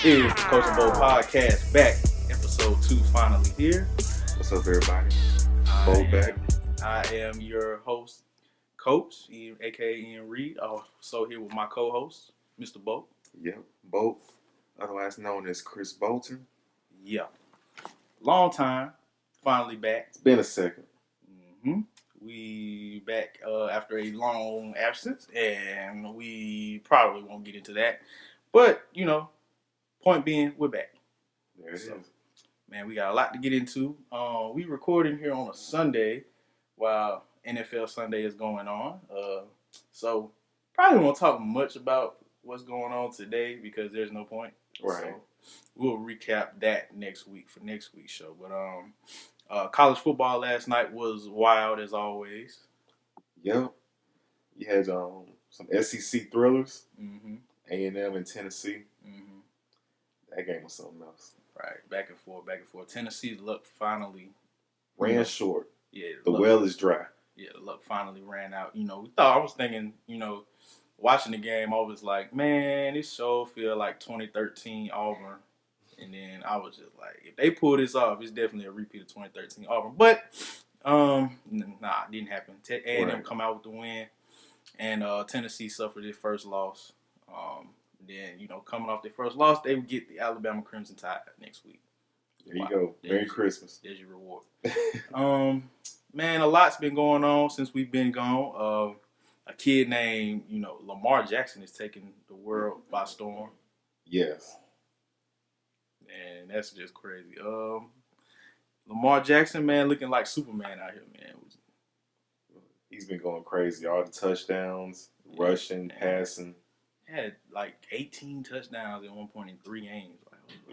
Is the Coach and Bo podcast back? Episode 2 finally here. What's up, everybody? I back. am your host, Coach, aka Ian Reed. Also here with my co-host, Mr. Bo. Yep, Bo, otherwise known as Chris Bolton. Yeah. Long time. Finally back. It's been a second. We back after a long absence, and we probably won't get into that. But, point being, we're back. There it is. Man, we got a lot to get into. We recording here on a Sunday while NFL Sunday is going on. So probably won't talk much about what's going on today because there's no point. Right. So we'll recap that next week for next week's show. But college football last night was wild as always. Yep. You had some SEC thrillers. Mm-hmm. A&M and Tennessee. Mm-hmm. That game was something else. Right, back and forth. Tennessee's luck finally ran short. Yeah, the well is dry. Yeah, the luck finally ran out. I was thinking, watching the game, I was like, man, this show feel like 2013 Auburn. And then I was just like, if they pull this off, it's definitely a repeat of 2013 Auburn. But, it didn't happen. A&M come out with the win, and Tennessee suffered their first loss. Then, coming off their first loss, they would get the Alabama Crimson Tide next week. There you go. Merry Christmas. There's your reward. Man, a lot's been going on since we've been gone. A kid named, Lamar Jackson is taking the world by storm. Yes. And that's just crazy. Lamar Jackson, man, looking like Superman out here, man. He's been going crazy. All the touchdowns, rushing, passing. Had like 18 touchdowns at one point in 3 games.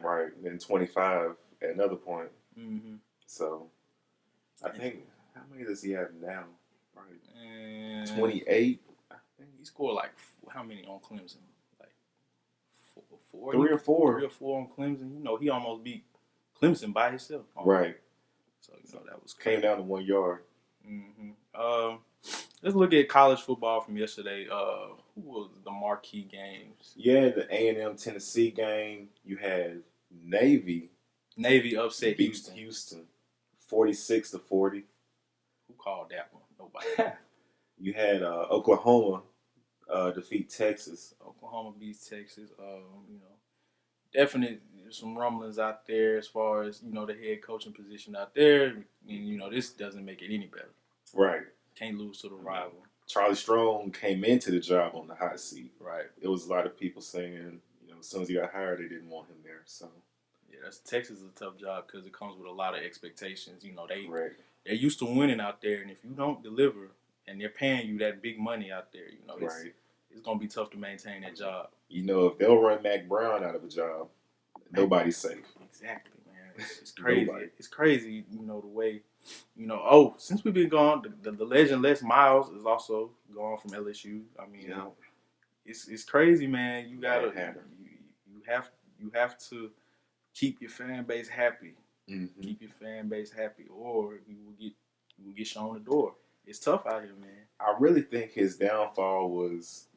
Right. And then 25 at another point. Mm-hmm. So, I think, how many does he have now? Right. 28? I think. He scored like, how many on Clemson? Like, 4? 3 or 4. 3 or 4 on Clemson. He almost beat Clemson by himself. Right. So, that was crazy. Came down to 1 yard. Mm-hmm. Let's look at college football from yesterday. Who was the marquee games? Yeah, the A&M Tennessee game. You had Navy. Navy upset Houston. 46-40. Who called that one? Nobody. You had Oklahoma defeat Texas. Oklahoma beats Texas. Definitely some rumblings out there as far as, the head coaching position out there. And, this doesn't make it any better. Right. Can't lose to the rival. Charlie Strong came into the job on the hot seat. Right. It was a lot of people saying, as soon as he got hired, they didn't want him there. So. Yeah, Texas is a tough job because it comes with a lot of expectations. They're used to winning out there, and if you don't deliver, and they're paying you that big money out there, it's going to be tough to maintain that job. If they'll run Mac Brown out of a job, nobody's safe. Exactly, man. It's crazy. Nobody. It's crazy, the way, since we've been gone, the legend Les Miles is also gone from LSU. I mean, it's crazy, man. You have to keep your fan base happy. Mm-hmm. Keep your fan base happy, or you will get shown the door. It's tough out here, man. I really think his downfall was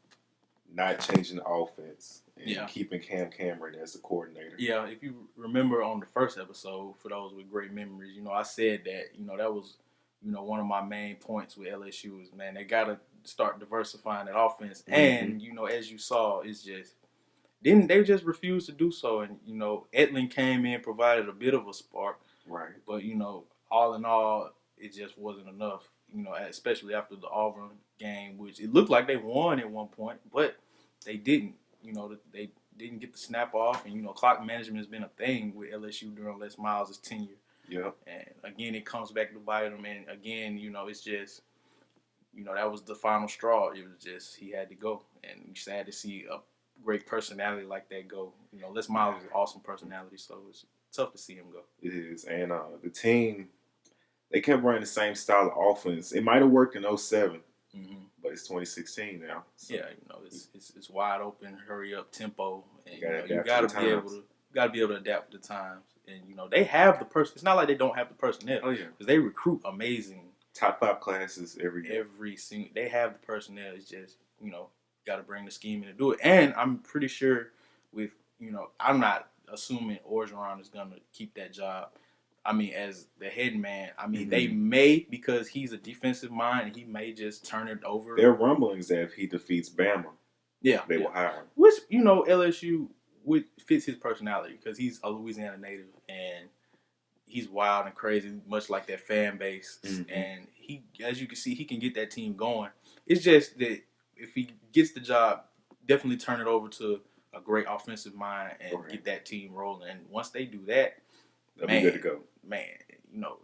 not changing the offense and keeping Cam Cameron as the coordinator. Yeah, if you remember on the first episode, for those with great memories, I said that, that was, one of my main points with LSU is, man, they got to start diversifying that offense. Mm-hmm. And, as you saw, it's just, they just refused to do so. And, Edlin came in, provided a bit of a spark. Right. But, all in all, it just wasn't enough, especially after the Auburn game, which it looked like they won at one point, but they didn't. They didn't get the snap off, and, clock management has been a thing with LSU during Les Miles' tenure. Yeah. And, again, it comes back to bite him, and, again, it's just, that was the final straw. It was just he had to go, and you sad to see a great personality like that go. Les Miles is an awesome personality, so it's tough to see him go. It is, and the team, they kept running the same style of offense. It might have worked in 07. Mm-hmm. But it's 2016 now. So. Yeah, it's wide open, hurry up tempo, and you gotta be able to adapt to the times. And they have the person. It's not like they don't have the personnel. Oh yeah, because they recruit amazing top 5 classes every year. Every single, they have the personnel. It's just got to bring the scheme in to do it. And I'm pretty sure with I'm not assuming Orgeron is gonna keep that job. I mean, as the head man, they may, because he's a defensive mind, he may just turn it over. There are rumblings that if he defeats Bama, they will hire him. Which, LSU fits his personality because he's a Louisiana native and he's wild and crazy, much like that fan base. And he, as you can see, he can get that team going. It's just that if he gets the job, definitely turn it over to a great offensive mind and get that team rolling. And once they do that, they'll be good to go. Man,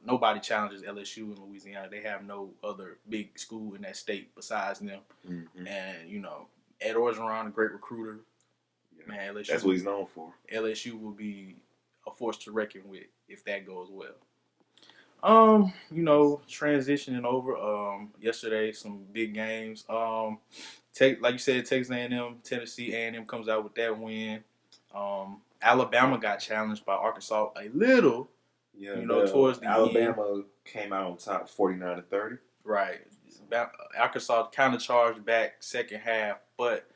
nobody challenges LSU in Louisiana. They have no other big school in that state besides them. And, Ed Orgeron, a great recruiter. Yeah, man, LSU. That's what he's known for. LSU will be a force to reckon with if that goes well. Transitioning over. Yesterday, some big games. Like you said, Texas A&M, Tennessee A&M comes out with that win. Alabama got challenged by Arkansas a little. Yeah, towards the Alabama end. Came out on top 49-30. Right. Arkansas kind of charged back second half, but,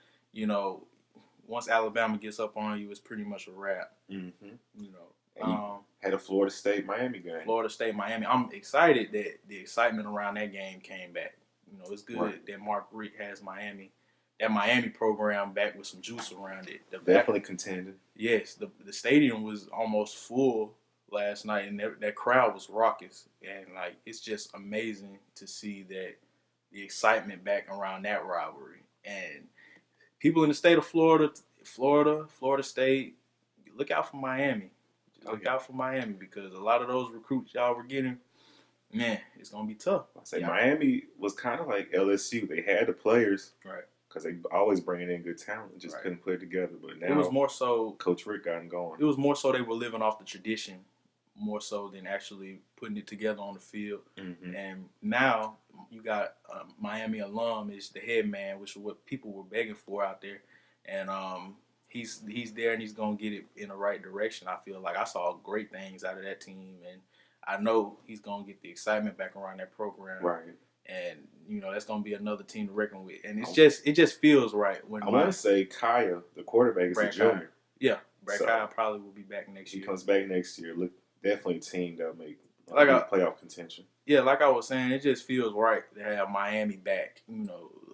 once Alabama gets up on you, it's pretty much a wrap. Had a Florida State-Miami game. Florida State-Miami. I'm excited that the excitement around that game came back. It's good that Mark Richt has that Miami program back with some juice around it. Definitely contended. Yes, the stadium was almost full last night, and that crowd was raucous. And, it's just amazing to see that the excitement back around that rivalry. And people in the state of Florida State, look out for Miami. Look out for Miami because a lot of those recruits y'all were getting, man, it's going to be tough. Miami was kind of like LSU. They had the players. Right. Because they always bringing in good talent. Just couldn't put it together. But now it was more so Coach Rick got them going. It was more so they were living off the tradition more so than actually putting it together on the field. And now you got Miami alum is the head man, which is what people were begging for out there. And he's there and he's going to get it in the right direction. I feel like I saw great things out of that team. And I know he's going to get the excitement back around that program. Right. And, that's going to be another team to reckon with. And it just feels right. When I want to say Kaya, the quarterback, is a junior. Yeah. Brad Kaya probably will be back next year. He comes back next year. Look, definitely a team that'll make playoff contention. Yeah, like I was saying, it just feels right to have Miami back.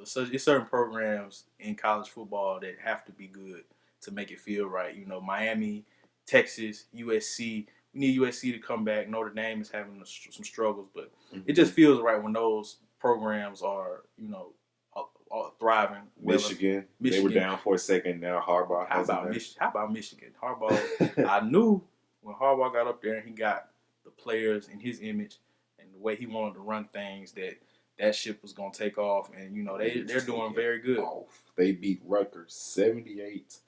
So it's certain programs in college football that have to be good to make it feel right. Miami, Texas, USC. We need USC to come back. Notre Dame is having some struggles, but it just feels right when those programs are, are thriving. Michigan, they were down for a second. Now Harbaugh has How about Michigan? Harbaugh, I knew when Harbaugh got up there and he got the players in his image and the way he wanted to run things, that ship was going to take off. And, they're doing very good. They beat Rutgers 78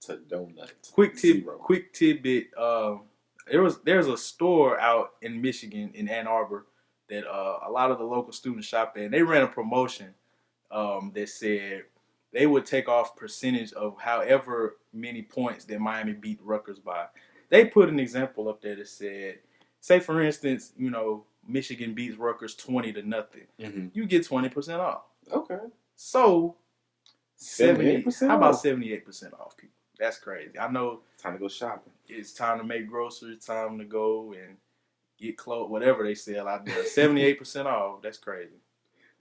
to donut. Quick tidbit. There's a store out in Michigan, in Ann Arbor, that a lot of the local students shop in. They ran a promotion that said they would take off percentage of however many points that Miami beat Rutgers by. They put an example up there that said, say for instance, Michigan beats Rutgers 20-0. You get 20% off. Okay. So 78%. How about 78% off, people? That's crazy. I know. Time to go shopping. It's time to make groceries. Time to go and get clothes. Whatever they sell out there. 78% off. That's crazy.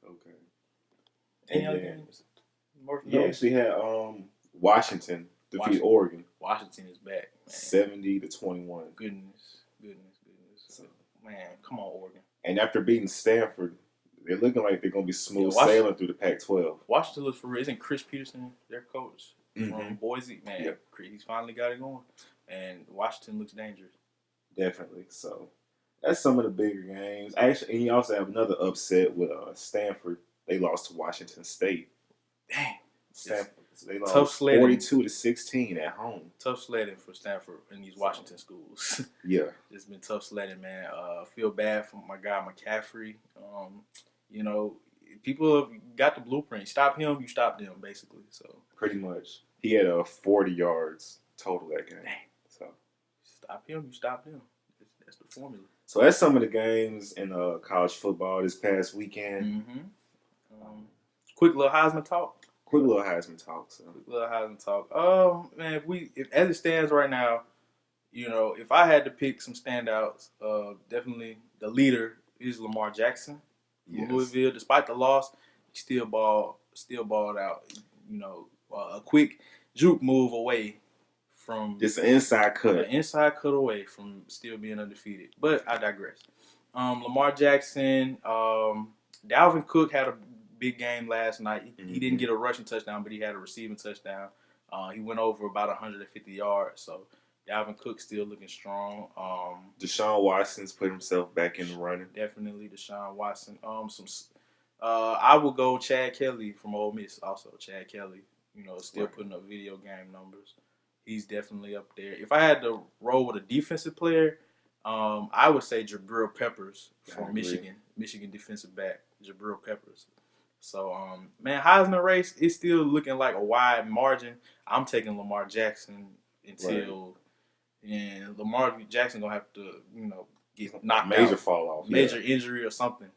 Okay. Any other games? You actually had Washington defeat Oregon. Washington is back. Man. 70-21. Goodness. So, man, come on, Oregon. And after beating Stanford, they're looking like they're going to be smooth sailing through the Pac-12. Washington looks for real. Isn't Chris Peterson their coach from Boise? Man, he's finally got it going. And Washington looks dangerous. Definitely. So that's some of the bigger games. Actually, and you also have another upset with Stanford. They lost to Washington State. Dang. Stanford. They lost 42-16 at home. Tough sledding for Stanford in these Washington schools. Yeah. It's been tough sledding, man. Feel bad for my guy McCaffrey. People have got the blueprint. Stop him, you stop them, basically. So pretty much. He had 40 yards total that game. Dang. So stop him, you stop them. That's the formula. So that's some of the games in college football this past weekend. Quick little Heisman talk. Quick little Heisman talk. So Quick little Heisman talk. Man, if as it stands right now, if I had to pick some standouts, definitely the leader is Lamar Jackson from Louisville. Despite the loss, he still balled out. A quick juke move away from just an inside cut. An inside cut away from still being undefeated. But I digress. Lamar Jackson, Dalvin Cook had a big game last night. He didn't get a rushing touchdown, but he had a receiving touchdown. He went over about 150 yards. So Dalvin Cook still looking strong. Deshaun Watson's put himself back in the running. Definitely Deshaun Watson. I will go Chad Kelly from Ole Miss. Also Chad Kelly, still putting up video game numbers. He's definitely up there. If I had to roll with a defensive player, I would say Jabril Peppers from Michigan defensive back, Jabril Peppers. So, Heisman race is still looking like a wide margin. I'm taking Lamar Jackson and Lamar Jackson gonna have to, get knocked out, major fall off, major injury or something.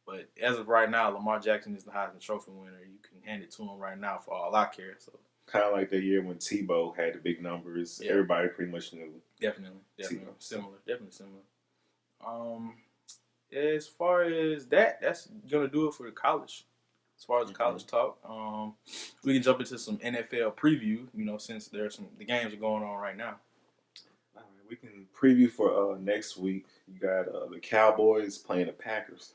But as of right now, Lamar Jackson is the Heisman Trophy winner. You can hand it to him right now for all I care. So. Kind of like the year when Tebow had the big numbers. Yeah. Everybody pretty much knew. Definitely similar. As far as that's gonna do it for the college. As far as the college talk, we can jump into some NFL preview. Since the games are going on right now. All right, we can preview for next week. You got the Cowboys playing the Packers.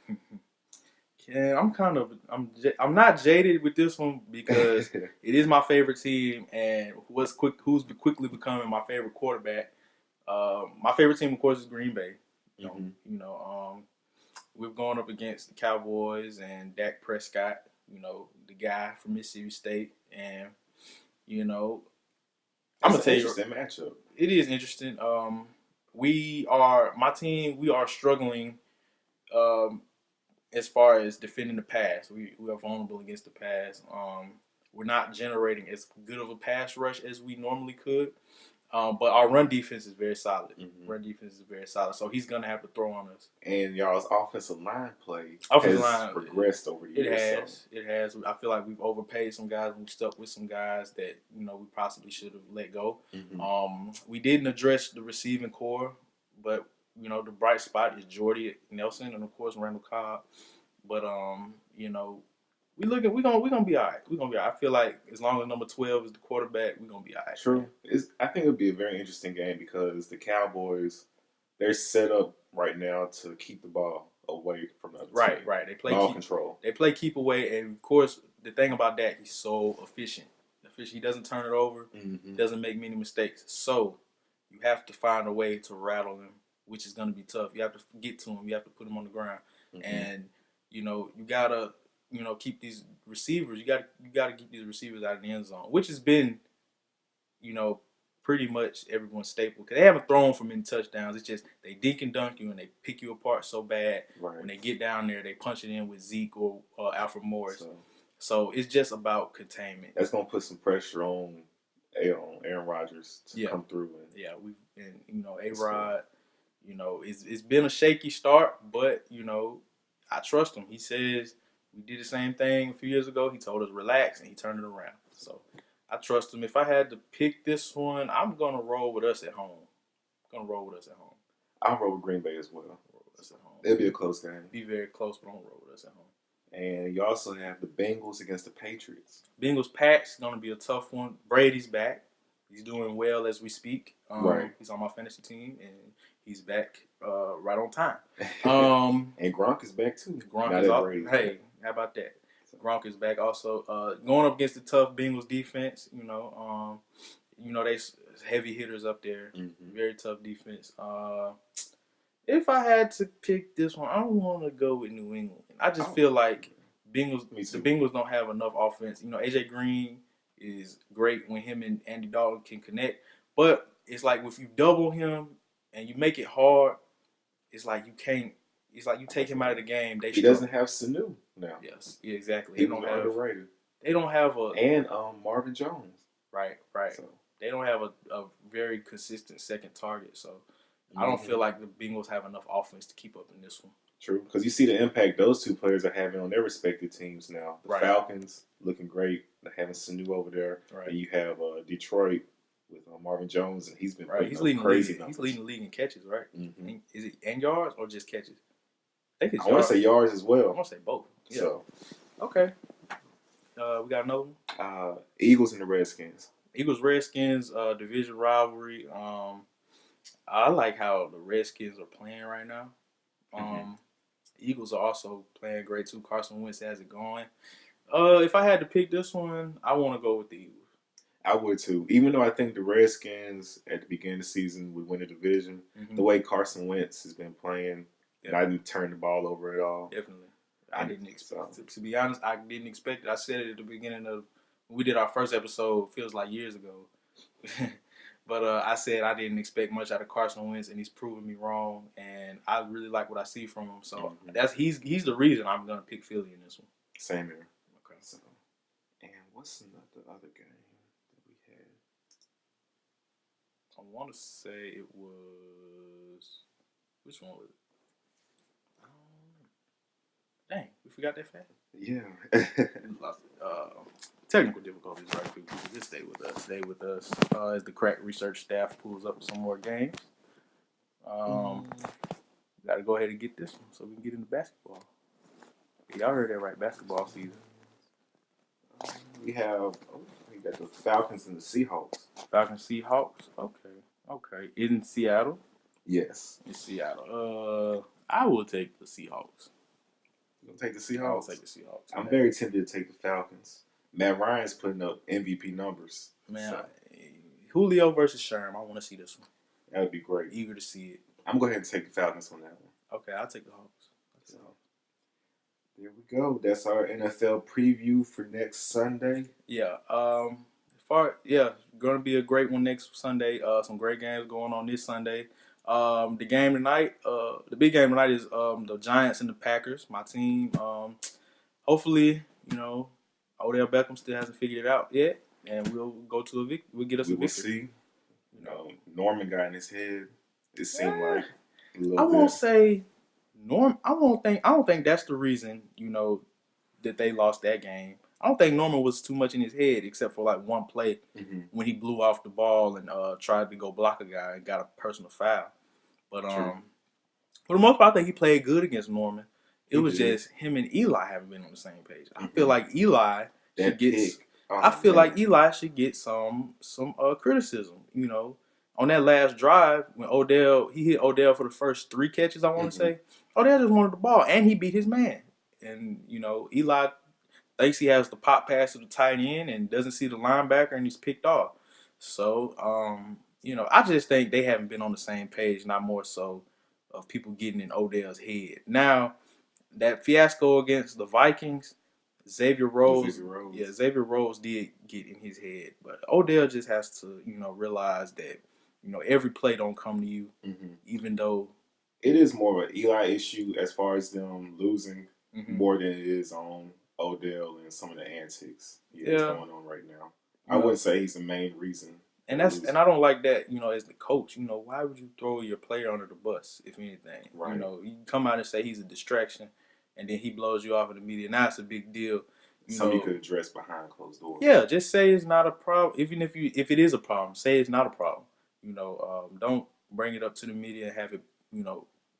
Yeah, I'm not jaded with this one because it is my favorite team and who's quickly becoming my favorite quarterback. My favorite team, of course, is Green Bay. We're going up against the Cowboys and Dak Prescott. The guy from Mississippi State, and I'm gonna tell you, interesting matchup. It is interesting. We are struggling. As far as defending the pass, we are vulnerable against the pass. We're not generating as good of a pass rush as we normally could. But our run defense is very solid. So he's going to have to throw on us. And y'all's offensive line play has progressed over the years. It has. I feel like we've overpaid some guys. We've stuck with some guys that, we possibly should have let go. We didn't address the receiving core, but the bright spot is Jordy Nelson and of course Randall Cobb. But we're gonna be all right. We're gonna be all right. I feel like as long as number 12 is the quarterback, we're gonna be all right. True. I think it'll be a very interesting game because the Cowboys, they're set up right now to keep the ball away from the other team. Right. They play ball control. They play keep away, and of course the thing about that, he's so efficient. He doesn't turn it over. He doesn't make many mistakes. So you have to find a way to rattle him, which is going to be tough. You have to get to him. You have to put him on the ground. And, you got to, keep these receivers. You got to keep these receivers out of the end zone, which has been, pretty much everyone's staple. Because they haven't thrown for many touchdowns. It's just they dink and dunk you and they pick you apart so bad. Right. When they get down there, they punch it in with Zeke or Alfred Morris. So it's just about containment. That's going to put some pressure on Aaron Rodgers to come through. A-Rod, it's been a shaky start, but, I trust him. He says we did the same thing a few years ago. He told us relax, and he turned it around. So I trust him. If I had to pick this one, I'm going to roll with us at home. I'll roll with Green Bay as well. It'll be a close game. Be very close, but I'm going to roll with us at home. And you also have the Bengals against the Patriots. Bengals-Pats going to be a tough one. Brady's back. He's doing well as we speak. He's on my fantasy team, and he's back right on time. And Gronk is back, too. Hey, how about that? Gronk is back also. Going up against the tough Bengals defense, they heavy hitters up there. Very tough defense. If I had to pick this one, I want to go with New England. I just feel like the Bengals don't have enough offense. AJ Green is great when him and Andy Dalton can connect. But it's like if you double him and you make it hard, it's like you can't. It's like you take him out of the game. He doesn't have Sanu now. Yes, yeah, exactly. He don't underrated. They don't have Marvin Jones. Right. So they don't have a very consistent second target. So I don't feel like the Bengals have enough offense to keep up in this one. True, because you see the impact those two players are having on their respective teams now. The Right. Falcons looking great, having Sanu over there, Right. and you have Detroit with Marvin Jones, and he's been Right. He's putting leading up crazy the league. numbers. He's leading the league in catches, right? Mm-hmm. Is it and yards or just catches? I think it's I want yards. to say yards as well. I want to say both. Yeah. So, okay. We got another one. Eagles and the Redskins. Eagles Redskins division rivalry. I like how the Redskins are playing right now. Eagles are also playing great too. Carson Wentz has it going. If I had to pick this one, I want to go with the Eagles. I would too. Even though I think the Redskins at the beginning of the season would win the division, the way Carson Wentz has been playing, and I didn't turn the ball over at all. Definitely. I didn't expect to be honest, I didn't expect it. I said it at the beginning of when we did our first episode, feels like years ago. But I said I didn't expect much out of Carson Wentz, and he's proven me wrong. And I really like what I see from him. So he's the reason I'm gonna pick Philly in this one. Same here. Okay. So, and what's the other game that we had? I want to say it was which one was it? Dang, we forgot that fact. Yeah. Technical difficulties, right? People just stay with us. Stay with us as the crack research staff pulls up some more games. Got to go ahead and get this one so we can get into basketball. Y'all heard that right? Basketball season. We got the Falcons and the Seahawks. Falcons, Seahawks. Okay. In Seattle. Yes. In Seattle. I will take the Seahawks. You'll take the Seahawks? I'll take the Seahawks. I'm very tempted to take the Falcons. Matt Ryan's putting up MVP numbers. Man, Julio versus Sherm. I want to see this one. That would be great. Eager to see it. I'm going to go ahead and take the Falcons on that one. Okay, I'll take the Hawks. So, there we go. That's our NFL preview for next Sunday. Yeah. Going to be a great one next Sunday. Some great games going on this Sunday. The game tonight, the big game tonight is the Giants and the Packers. My team. Hopefully, Odell Beckham still hasn't figured it out yet, and we'll go to a victory. We'll get us a victory. We'll see. Norman got in his head. It seemed like a little I won't say Norm. I don't think that's the reason. That they lost that game. I don't think Norman was too much in his head, except for like one play when he blew off the ball and tried to go block a guy and got a personal foul. But for the most part, I think he played good against Norman. It was just him and Eli haven't been on the same page. I feel like Eli should get. Like Eli should get some criticism. On that last drive when he hit Odell for the first 3 catches. I want to say Odell just wanted the ball and he beat his man. And Eli thinks he has the pop pass to the tight end and doesn't see the linebacker and he's picked off. So I just think they haven't been on the same page. Not more so of people getting in Odell's head. Now, that fiasco against the Vikings, Xavier Rhodes did get in his head. But Odell just has to, realize that, every play don't come to you, even though it is more of an Eli issue as far as them losing more than it is on Odell and some of the antics that's going on right now. I wouldn't say he's the main reason. And I don't like that, as the coach, why would you throw your player under the bus, if anything? Right. You come out and say he's a distraction, and then he blows you off in the media. Now it's a big deal. Something you could address behind closed doors. Yeah, just say it's not a problem. Even if it is a problem, say it's not a problem. Don't bring it up to the media and have it,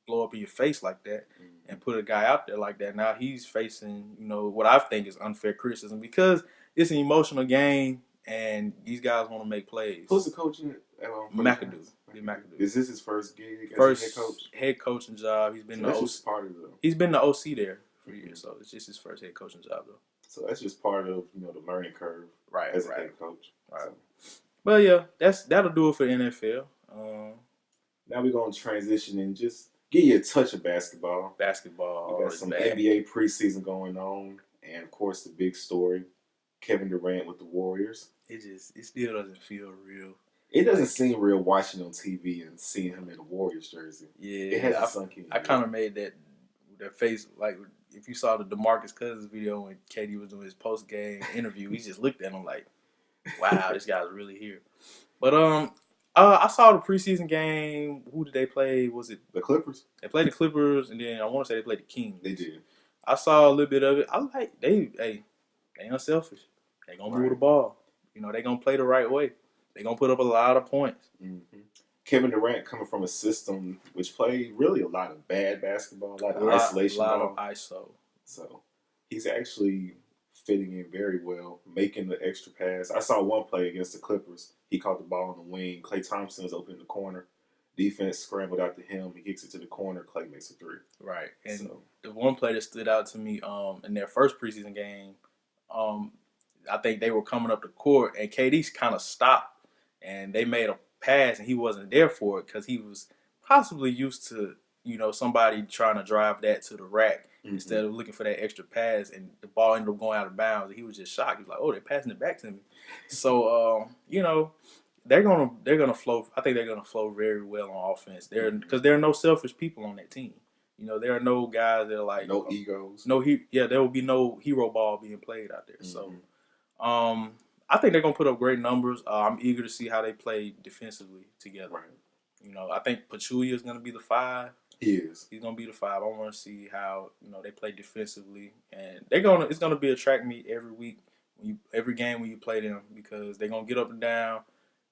blow up in your face like that and put a guy out there like that. Now he's facing, what I think is unfair criticism because it's an emotional game and these guys want to make plays. Who's the coach? McAdoo. Is this his first gig as a head coach? Head coaching job. He's been He's been the OC there for years, so it's just his first head coaching job though. So that's just part of the learning curve, as a head coach. Right. So. Well, yeah, that'll do it for the NFL. Now we're gonna transition and just give you a touch of basketball. We got some NBA preseason going on, and of course the big story: Kevin Durant with the Warriors. It still doesn't feel real. It doesn't seem real watching on TV and seeing him in a Warriors jersey. Yeah, it hasn't sunk in. I kind of made that face like if you saw the DeMarcus Cousins video when KD was doing his post game interview, he just looked at him like, "Wow, this guy's really here." But I saw the preseason game. Who did they play? Was it the Clippers? They played the Clippers, and then I want to say they played the Kings. They did. I saw a little bit of it. I like they unselfish. They gonna move the ball. They gonna play the right way. They gonna put up a lot of points. Mm-hmm. Kevin Durant coming from a system which played really a lot of bad basketball, a lot of isolation ball. A lot ball. of ISO. So he's actually fitting in very well, making the extra pass. I saw one play against the Clippers. He caught the ball on the wing. Klay Thompson was open in the corner. Defense scrambled out to him. He kicks it to the corner. Klay makes a three. Right. And the one play that stood out to me in their first preseason game, I think they were coming up the court, and KD kind of stopped, and they made a pass, and he wasn't there for it because he was possibly used to, somebody trying to drive that to the rack instead of looking for that extra pass, and the ball ended up going out of bounds, and he was just shocked. He was like, "Oh, they're passing it back to me." So, they're gonna flow. I think they're gonna flow very well on offense. Because there are no selfish people on that team. There are no guys that are like no egos. There will be no hero ball being played out there. So, I think they're gonna put up great numbers. I'm eager to see how they play defensively together. Right. I think Pachulia is gonna be the 5. He is. He's gonna be the 5. I want to see how they play defensively, and it's gonna be a track meet every week. Every game when you play them, because they're gonna get up and down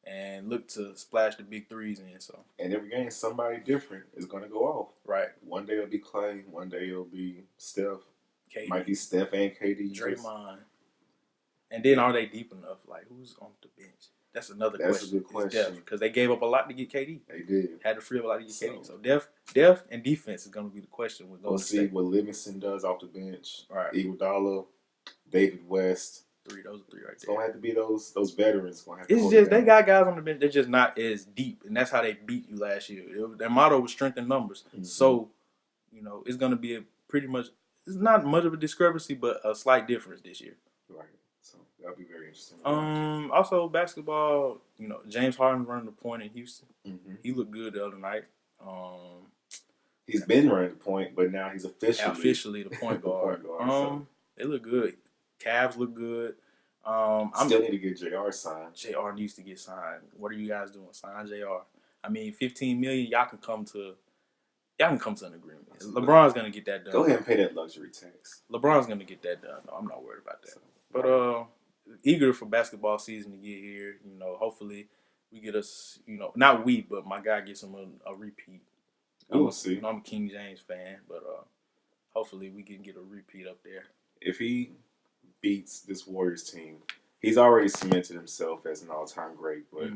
and look to splash the big threes in. So, and every game somebody different is gonna go off. Right. One day it'll be Klay. One day it'll be Steph. KD. Might be Steph and KD. Draymond. And then are they deep enough? Like, who's on the bench? That's another question. That's a good question. Because they gave up a lot to get KD. They did. Had to free up a lot to get KD. So depth and defense is going to be the question. We'll see what Livingston does off the bench. Right. Iguodala, David West. Those are 3 right there. It's gonna have to be those veterans. It's just they got guys on the bench. They're just not as deep, and that's how they beat you last year. Their motto was strength in numbers. Mm-hmm. So, it's gonna be it's not much of a discrepancy, but a slight difference this year. Right. So that'll be very interesting. Also basketball. James Harden running the point in Houston. Mm-hmm. He looked good the other night. He's been running the point, but now he's officially the point guard. They look good. Cavs look good. Still need to get JR signed. JR needs to get signed. What are you guys doing? Sign JR. I mean, $15 million. Y'all can come to an agreement. LeBron's gonna get that done. Go ahead and pay that luxury tax. LeBron's gonna get that done. No, I'm not worried about that. But eager for basketball season to get here. Hopefully we get us. Not we, but my guy gets him a repeat. We'll see. I'm a King James fan, but hopefully we can get a repeat up there. If he beats this Warriors team, he's already cemented himself as an all-time great, but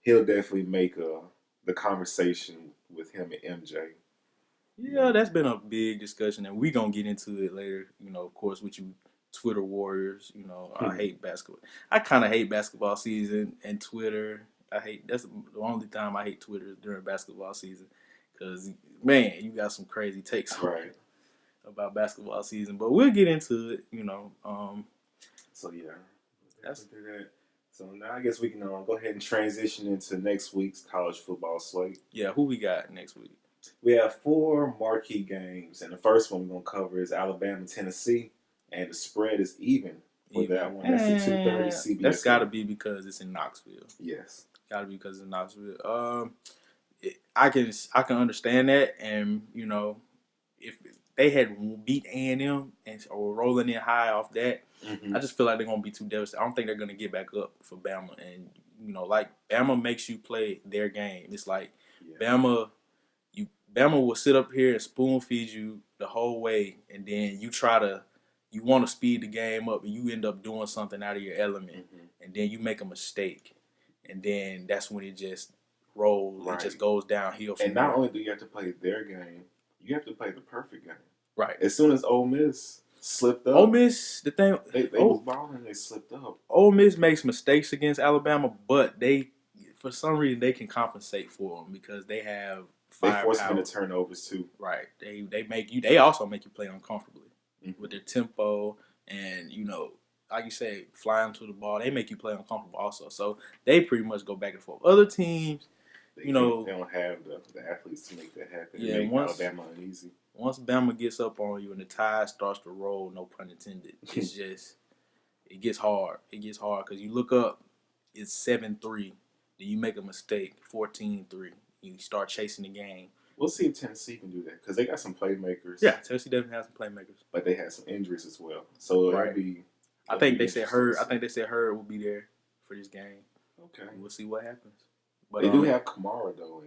he'll definitely make the conversation with him and MJ. Yeah, that's been a big discussion, and we're going to get into it later, of course, with you Twitter warriors. I hate basketball. I kind of hate basketball season and Twitter. That's the only time I hate Twitter is during basketball season, because, man, you got some crazy takes about basketball season, but we'll get into it, So yeah, that's that. So now I guess we can go ahead and transition into next week's college football slate. Yeah, who we got next week? We have 4 marquee games, and the first one we're gonna cover is Alabama, Tennessee, and the spread is even for that one. That's the 2:30 CBS. That's got to be because it's in Knoxville. Yes, got to be because it's in Knoxville. I can understand that, and if they had beat A&M or rolling in high off that, I just feel like they're gonna be too devastated. I don't think they're gonna get back up for Bama, and like Bama makes you play their game. It's like Bama will sit up here and spoon feed you the whole way, and then you want to speed the game up, and you end up doing something out of your element, and then you make a mistake, and then that's when it just rolls. It just goes downhill. And not only do you have to play their game, you have to play the perfect game. Right. As soon as Ole Miss slipped up. Ole Miss, the thing they was balling and they slipped up. Ole Miss makes mistakes against Alabama, but for some reason they can compensate for them because they have firepower. They force them into turnovers too. Right. They also make you play uncomfortably with their tempo and like you say, flying to the ball. They make you play uncomfortable also. So they pretty much go back and forth. Other teams, they don't have the athletes to make that happen. Yeah, make Alabama uneasy. Once Bama gets up on you and the tide starts to roll, no pun intended, it's just it gets hard. It gets hard because you look up, it's 7-3, then you make a mistake, 14-3. You start chasing the game. We'll see if Tennessee can do that because they got some playmakers. Yeah, Tennessee definitely has some playmakers, but they had some injuries as well. So it'll be. I think they said Hurd will be there for this game. Okay, we'll see what happens. But they do have Kamara though.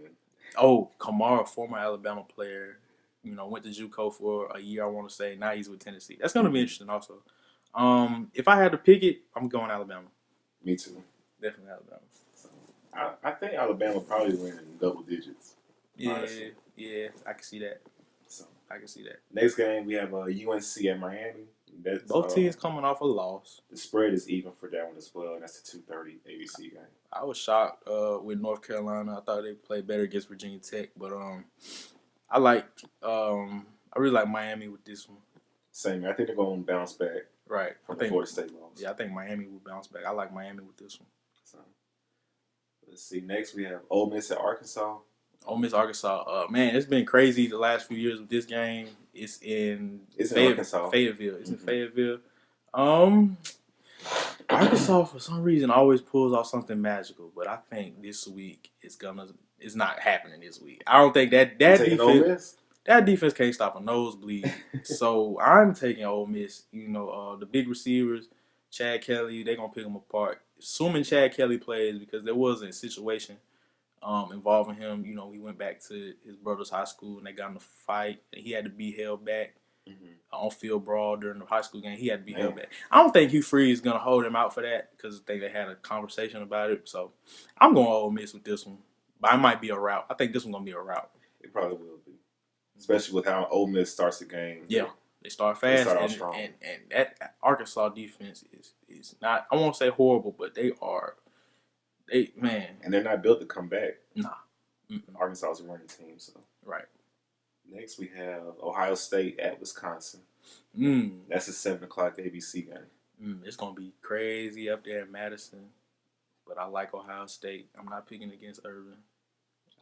Kamara, former Alabama player, went to JUCO for a year. I want to say now he's with Tennessee. That's going to be interesting also. If I had to pick it, I'm going Alabama. Me too. Definitely Alabama. So, I think Alabama probably win in double digits. Honestly. Yeah, I can see that. So I can see that. Next game we have UNC at Miami. Both teams coming off a loss. The spread is even for that one as well, and that's the 2:30 ABC game. I was shocked with North Carolina. I thought they played better against Virginia Tech, but I really like Miami with this one. Same. I think they're going to bounce back. Right. From the Florida State loss. Yeah, I think Miami will bounce back. I like Miami with this one. So let's see. Next we have Ole Miss at Arkansas. Ole Miss, Arkansas. Man, it's been crazy the last few years with this game. It's in Arkansas. Fayetteville. It's in Fayetteville. Arkansas, for some reason, always pulls off something magical, but I think this week it's not happening this week. I don't think that defense can't stop a nosebleed. So I'm taking Ole Miss. The big receivers, Chad Kelly, they're gonna pick them apart. Assuming Chad Kelly plays, because there was a situation involving him. He went back to his brother's high school and they got in a fight and he had to be held back on field brawl during the high school game. He had to be held back. I don't think Hugh Freeze is going to hold him out for that because I think they had a conversation about it. So I'm going Ole Miss with this one. But it might be a rout. I think this one's going to be a rout. It probably will be. Especially with how Ole Miss starts the game. Yeah. They start fast. They start strong. And that Arkansas defense is not, I won't say horrible, but and they're not built to come back. Nah. Arkansas is a running team, so. Right. Next we have Ohio State at Wisconsin. That's a 7 o'clock ABC game. It's gonna be crazy up there in Madison, but I like Ohio State. I'm not picking against Urban.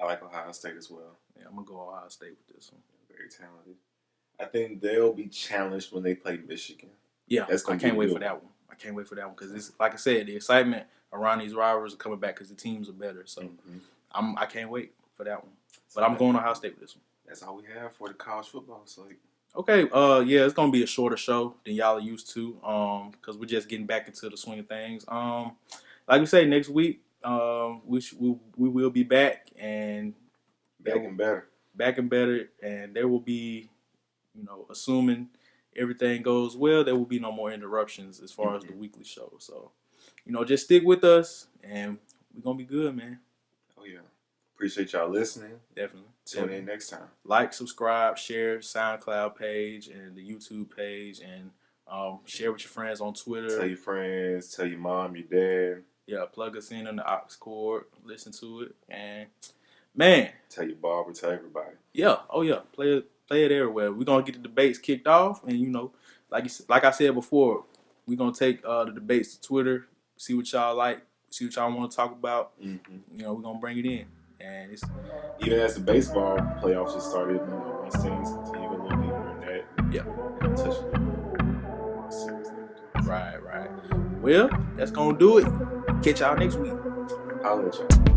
I like Ohio State as well. Yeah, I'm gonna go Ohio State with this one. Very talented. I think they'll be challenged when they play Michigan. Yeah, I can't wait for that one. I can't wait for that one because it's like I said, the excitement around these rivals are coming back because the teams are better. So I can't wait for that one. But I'm going to Ohio State with this one. That's all we have for the college football slate. Okay, it's gonna be a shorter show than y'all are used to, because we're just getting back into the swing of things. Like we say, next week, we will be back and back and better, and there will be, assuming everything goes well, there will be no more interruptions as far as the weekly show. So, just stick with us, and we're gonna be good, man. Oh yeah. Appreciate y'all listening. Definitely. Tune in next time. Like, subscribe, share SoundCloud page and the YouTube page, and share with your friends on Twitter. Tell your friends, tell your mom, your dad. Yeah, plug us in on the aux cord, listen to it, and man. Tell your barber, tell everybody. Yeah, play it everywhere. We're gonna get the debates kicked off, and like I said before, we're gonna take the debates to Twitter, see what y'all like, see what y'all want to talk about. We're gonna bring it in. And it's even as the baseball playoffs just started, these teams continue a little deeper in that. Yeah. Touch a little more serious. Right. Well, that's gonna do it. Catch y'all next week. I'll let y'all.